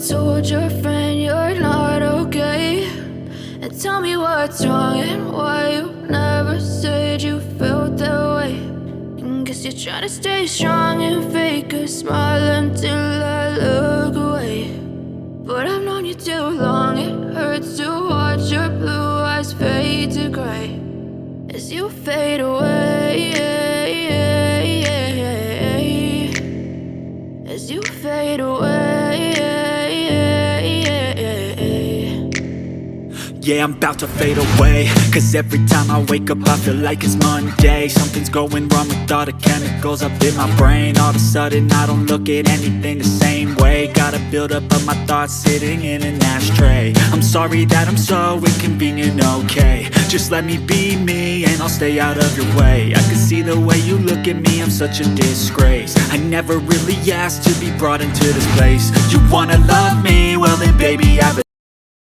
told your friend you're not okay? And tell me what's wrong and why you never said you felt that way. And guess you're trying to stay strong and fake a smile until I look away. But I've known you too long, it hurts to watch your blue eyes fade to gray as you fade away, as you fade away. Yeah, I'm about to fade away, cause every time I wake up I feel like it's Monday. Something's going wrong with all the chemicals up in my brain. All of a sudden I don't look at anything the same way. Gotta build up of my thoughts sitting in an ashtray. I'm sorry that I'm so inconvenient, okay? Just let me be me and I'll stay out of your way. I can see the way you look at me, I'm such a disgrace. I never really asked to be brought into this place. You wanna love me, well